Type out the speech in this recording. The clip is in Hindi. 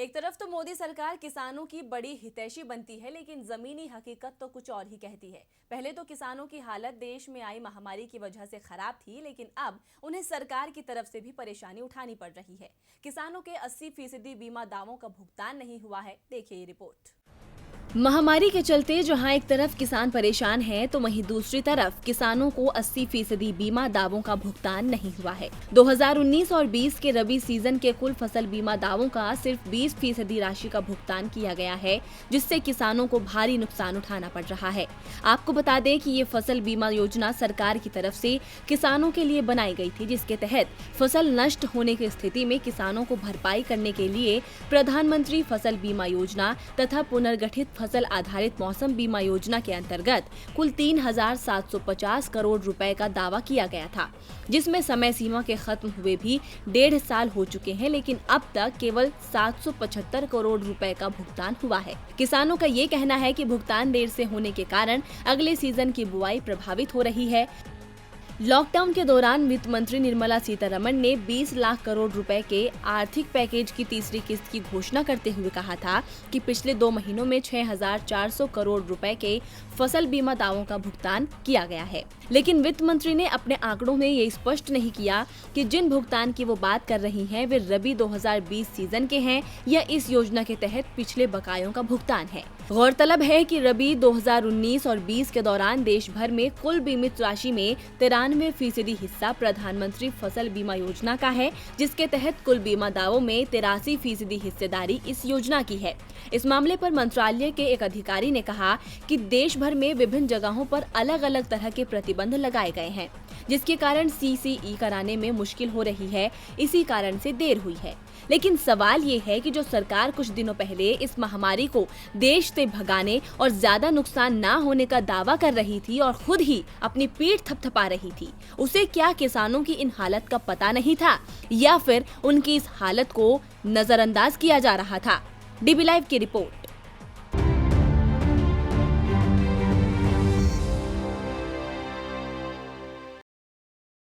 एक तरफ तो मोदी सरकार किसानों की बड़ी हितैषी बनती है, लेकिन जमीनी हकीकत तो कुछ और ही कहती है। पहले तो किसानों की हालत देश में आई महामारी की वजह से खराब थी, लेकिन अब उन्हें सरकार की तरफ से भी परेशानी उठानी पड़ रही है। किसानों के 80% बीमा दावों का भुगतान नहीं हुआ है। देखिए ये रिपोर्ट। महामारी के चलते जहां एक तरफ किसान परेशान हैं, तो वहीं दूसरी तरफ किसानों को 80% बीमा दावों का भुगतान नहीं हुआ है। 2019 और 20 के रबी सीजन के कुल फसल बीमा दावों का सिर्फ 20% राशि का भुगतान किया गया है, जिससे किसानों को भारी नुकसान उठाना पड़ रहा है। आपको बता दें कि ये फसल बीमा योजना सरकार की तरफ से किसानों के लिए बनाई गई थी, जिसके तहत फसल नष्ट होने की स्थिति में किसानों को भरपाई करने के लिए प्रधानमंत्री फसल बीमा योजना तथा पुनर्गठित फसल आधारित मौसम बीमा योजना के अंतर्गत कुल 3,750 करोड़ रुपए का दावा किया गया था, जिसमें समय सीमा के खत्म हुए भी 1.5 साल हो चुके हैं, लेकिन अब तक केवल 775 करोड़ रुपए का भुगतान हुआ है। किसानों का ये कहना है कि भुगतान देर से होने के कारण अगले सीजन की बुआई प्रभावित हो रही है। लॉकडाउन के दौरान वित्त मंत्री निर्मला सीतारमण ने 20 लाख करोड़ रुपए के आर्थिक पैकेज की तीसरी किस्त की घोषणा करते हुए कहा था कि पिछले 2 महीनों में 6,400 करोड़ रुपए के फसल बीमा दावों का भुगतान किया गया है। लेकिन वित्त मंत्री ने अपने आंकड़ों में ये स्पष्ट नहीं किया कि जिन भुगतान की वो बात कर रही हैं, वे रबी 2020 सीजन के हैं या इस योजना के तहत पिछले बकायों का भुगतान है। गौरतलब है कि रबी 2019 और 20 के दौरान देश भर में कुल बीमित राशि में 93% हिस्सा प्रधानमंत्री फसल बीमा योजना का है, जिसके तहत कुल बीमा दावों में 83% हिस्सेदारी इस योजना की है। इस मामले पर मंत्रालय के एक अधिकारी ने कहा कि देश भर में विभिन्न जगहों पर अलग अलग तरह के प्रतिबंध लगाए गए हैं, जिसके कारण CCE कराने में मुश्किल हो रही है। इसी कारण से देर हुई है। लेकिन सवाल ये है कि जो सरकार कुछ दिनों पहले इस महामारी को देश से भगाने और ज्यादा नुकसान ना होने का दावा कर रही थी और खुद ही अपनी पीठ थपथपा रही थी, उसे क्या किसानों की इन हालत का पता नहीं था या फिर उनकी इस हालत को नजरअंदाज किया जा रहा था? DB लाइव की रिपोर्ट।